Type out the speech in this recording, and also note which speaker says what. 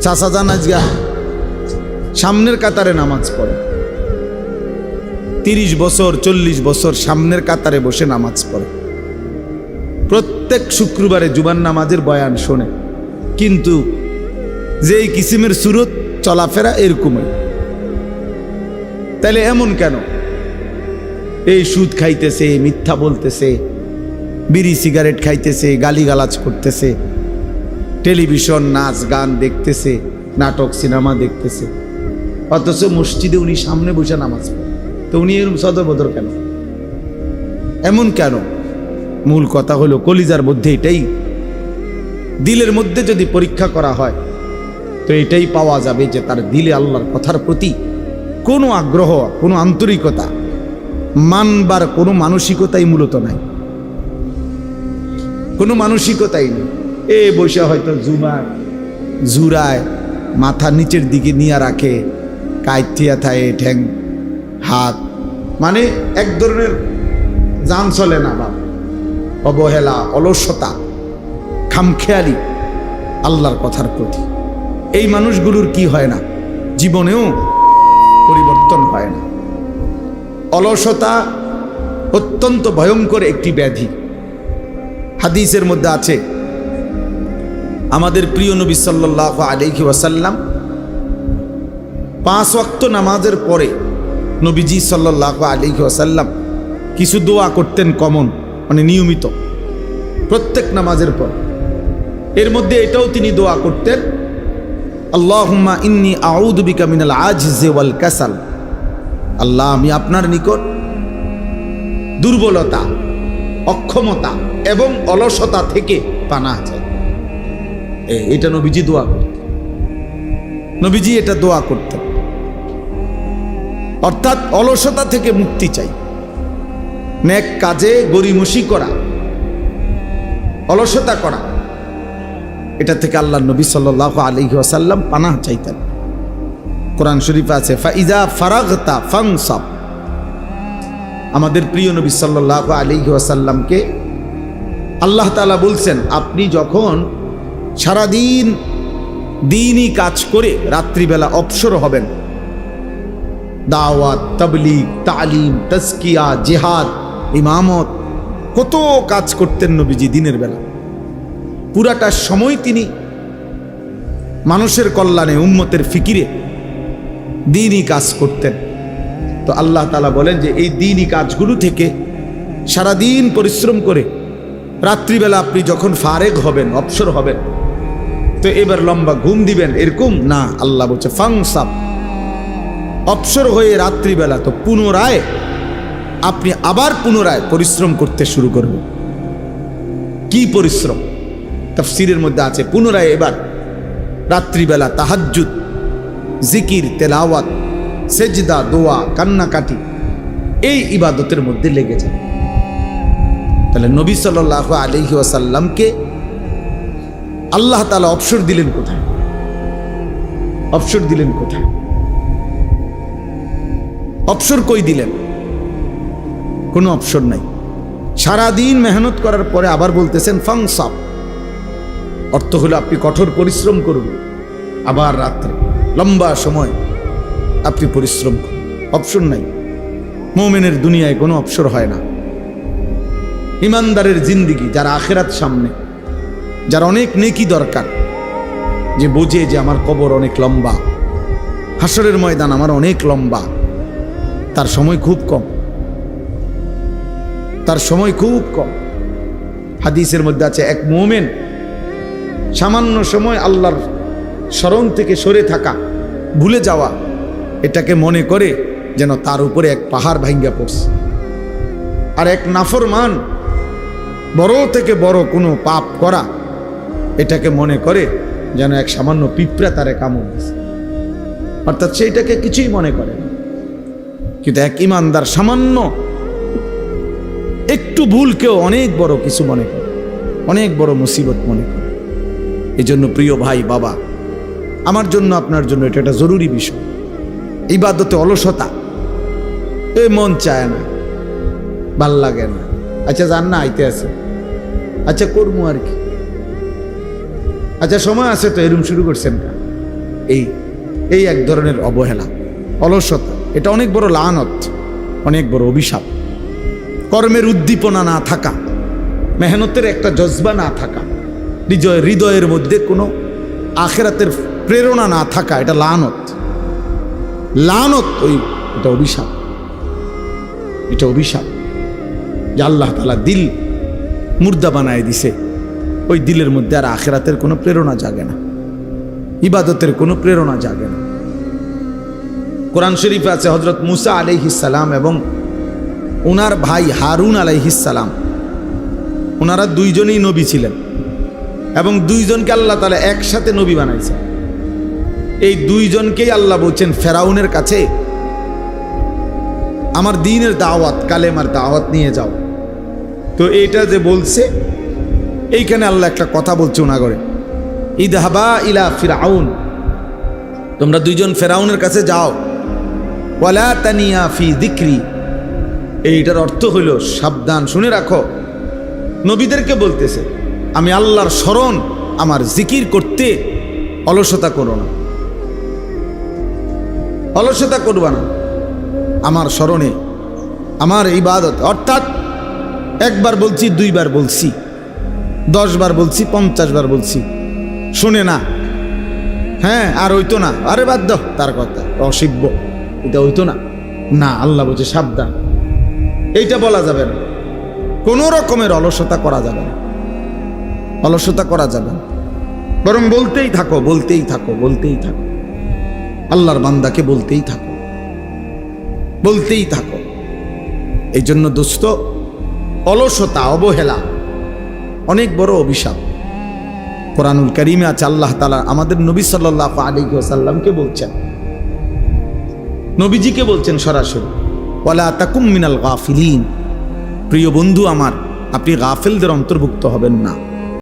Speaker 1: চাচা যান আজগা সামনের কাতারে নামাজ পড়ে, 30 বছর 40 বছর সামনের কাতারে বসে নামাজ পড়ে, প্রত্যেক শুক্রবারে জুমার নামাজের বয়ান শোনে, কিন্তু যেই কিসিমের সুরত চলাফেরা এরকমই। তাহলে এমন কেন? এই সুদ খাইতেছে, মিথ্যা বলতেছে, বিড়ি সিগারেট খাইতেছে, গালিগালাজ করতেছে, টেলিভিশন নাচ গান দেখতেছে, নাটক সিনেমা দেখতেছে, অথচ মসজিদে উনি সামনে বসে নামাজ পড়েন। তো উনি এরকম সদবদর কেন? এমন কেন? মূল কথা হলো কলিজার মধ্যে এটাই, দিলের মধ্যে যদি পরীক্ষা করা হয় তো এটাই পাওয়া যাবে যে তার দিলে আল্লাহর কথার প্রতি কোনো আগ্রহ, কোনো আন্তরিকতা, মানবার কোনো মানসিকতাই মূলত নাই, কোনো মানসিকতাই নেই। এ বসে হয়তো জুরায় মাথা নিচের দিকে নিয়ে রাখে, কাইথিয়া থায় ঠ্যাং হাত, মানে এক ধরনের জান চলে না বাপ, অবহেলা, অলসতা, খামখেয়ালি আল্লাহর কথার প্রতি। এই মানুষগুলোর কি হয় না? জীবনেও পরিবর্তন হয় না। অলসতা অত্যন্ত ভয়ঙ্কর একটি ব্যাধি। হাদিসের মধ্যে আছে, আমাদের প্রিয় নবী সাল্লাল্লাহু আলাইহি ওয়াসাল্লাম 5 ওয়াক্ত নামাজের পরে নবীজি সাল্লাল্লাহু আলাইহি ওয়াসাল্লাম কিছু দোয়া করতেন কমন, মানে নিয়মিত প্রত্যেক নামাজের পর। এর মধ্যে এটাও তিনি দোয়া করতেন, আল্লাহুম্মা ইন্নী আউযু বিকা মিনাল আজজি ওয়াল কাসাল। আল্লাহ, আমি আপনার নিকট দুর্বলতা, অক্ষমতা এবং অলসতা থেকে পানাহ চাই। এটা নবীজি দোয়া করতেন, নবীজি এটা দোয়া করতেন, অর্থাৎ অলসতা থেকে মুক্তি চাই, নেক কাজে গরিমসি করা, অলসতা করা, এটা থেকে আল্লাহ নবী সাল্লাল্লাহু আলাইহি ওয়াসাল্লাম পানাহ চাইতেন। কোরআন শরীফে আছে, ফাইজা ফারাগতা ফানসাব। আমাদের প্রিয় নবী সাল্লাল্লাহু আলাইহি ওয়াসাল্লামকে আল্লাহ তাআলা বলছেন, আপনি যখন সারাদিন দ্বীনি কাজ করে রাত্রিবেলা অবসর হবেন, দাওয়াত, তাবলীগ, তালিম, তাজকিয়া, জিহাদ, ইমামত, কত কাজ করতেন নবীজি দিনের বেলা। পুরাটা সময় তিনি মানুষের কল্যাণে, উম্মতের ফিকিরে দ্বীনি কাজ করতেন। তো আল্লাহ তাআলা বলেন যে এই দ্বীনি কাজগুলো থেকে সারাদিন পরিশ্রম করে রাত্রিবেলা আপনি যখন ফারেগ হবেন, অবসর হবেন, তো এবার লম্বা ঘুম দিবেন এরকম না। আল্লাহ বলছে ফাংসাব, অবসর হয়ে রাত্রিবেলা তো পুনরায় আপনি আবার পুনরায় পরিশ্রম করতে শুরু করবেন। কি পরিশ্রম? তাফসীরের মধ্যে আছে, পুনরায় এবার রাত্রিবেলা তাহাজ্জুদ, জিকির, তেলাওয়াত, সেজদা, দোয়া, কান্নাকাটি, এই ইবাদতের মধ্যে লেগে যায়। তাহলে নবী সাল্লাল্লাহু আলাইহি ওয়াসাল্লামকে আল্লাহ তাআলা অবসর দিলেন কোথায়? অবসর দিলেন কোথায়? অবসর কই দিলেন? কোনো অবসর নাই। সারাদিন মেহনত করার পরে আবার বলতেছেন ফাংসাব, অর্থ হলো আপনি কঠোর পরিশ্রম করুন, আবার রাত্রে লম্বা সময় আপনি পরিশ্রম করুন। অবসর নাই। মুমিনের দুনিয়ায় কোনো অবসর হয় না। ইমানদারের জিন্দিগি, যারা আখিরাত সামনে, যার অনেক নেকি দরকার, যে বোঝে যে আমার কবর অনেক লম্বা, হাসরের ময়দান আমার অনেক লম্বা, তার সময় খুব কম, তার সময় খুব কম। হাদিসের মধ্যে আছে, এক মুমিন সামান্য সময় আল্লাহর স্মরণ থেকে সরে থাকা, ভুলে যাওয়া, এটাকে মনে করে যেন তার উপরে এক পাহাড় ভাঙ্গা পড়ছে। আর এক নাফরমান বড় থেকে বড় কোনো পাপ করা, এটাকে মনে করে যেন এক সামান্য পিঁপড়া তারে কামড় দিছে, অর্থাৎ সেইটাকে কিছুই মনে করে না। কিন্তু এক ইমানদার সামান্য একটু ভুলকেও অনেক বড় কিছু মনে করে, অনেক বড় মুসিবত মনে করে। এই জন্য প্রিয় ভাই, বাবা, আমার জন্য, আপনার জন্য এটা একটা জরুরি বিষয়। ইবাদতে অলসতা, মন চায় না, ভাল লাগে না, আচ্ছা যান না, আইতে আছে, আচ্ছা করবো আর কি, আচ্ছা সময় আছে তো, এরম শুরু করছেন না, এই এই এক ধরনের অবহেলা, অলসতা। এটা অনেক বড় লানত, অনেক বড় অভিশাপ। কর্মের উদ্দীপনা না থাকা, মেহনতের একটা জজবা না থাকা, হৃদয়ের মধ্যে কোনো আখেরাতের প্রেরণা না থাকা, এটা লানত। লানত এটা অভিশাপ, এটা অভিশাপ যে আল্লাহ তাআলা দিল মুর্দা বানায় দিছে। ওই দিলের মধ্যে আর আখেরাতের কোনো প্রেরণা জাগে না, ইবাদতের কোনো প্রেরণা জাগে না। কোরআন শরীফে আছে হযরত মুসা আলাইহিস সালাম এবং ওনার ভাই হারুন আলাইহিস সালাম, ওনারা দুইজনই নবী ছিলেন এবং দুইজনকে আল্লাহ তাআলা একসাথে নবী বানাইছে। এই দুইজনকেই আল্লাহ বলছেন ফেরাউনের কাছে আমার দ্বীনের দাওয়াত, কালেমার দাওয়াত নিয়ে যাও। তো এইটা যে বলছে, এইখানে আল্লাহ একটা কথা বলছে ওনাগরে, ইদহাবা ইলা ফিরআউন, তোমরা দুইজন ফেরাউনের কাছে যাও, ওয়ালা তানিয়া ফি যিকরি। এইটার অর্থ হইল সাবধান, শুনে রাখো। নবীদেরকে বলতেছে আমি আল্লাহর স্মরণ, আমার জিকির করতে অলসতা করো না, অলসতা করবা না আমার স্মরণে, আমার ইবাদত। অর্থাৎ একবার বলছি, দুইবার বলছি, 10 বার বলছি, 50 বার বলছি, শুনে না, হ্যাঁ আর হইতো না, আরে বাদ দাও তার কথা, অসিব্য, এটা হইতো না। না, আল্লাহ বলছে সাবধান, এইটা বলা যাবে না, কোনো রকমের অলসতা করা যাবে না, অলসতা করা যাবে না, বরং বলতেই থাকো, বলতেই থাকো, বলতেই থাকো, আল্লাহর বান্দাকে বলতেই থাকো, বলতেই থাকো। এই জন্য দোস্ত, অলসতা, অবহেলা অনেক বড় অভিশাপ। কোরআনুল কারীমে আছে আল্লাহ তাআলা আমাদের নবী সাল্লাল্লাহু আলাইহি ওয়াসাল্লামকে বলছেন, নবীজিকে বলছেন সরাসরি, ওয়ালা তাকুম মিনাল গাফিলিন, প্রিয় বন্ধু আমার, আপনি গাফেলদের অন্তর্ভুক্ত হবেন না।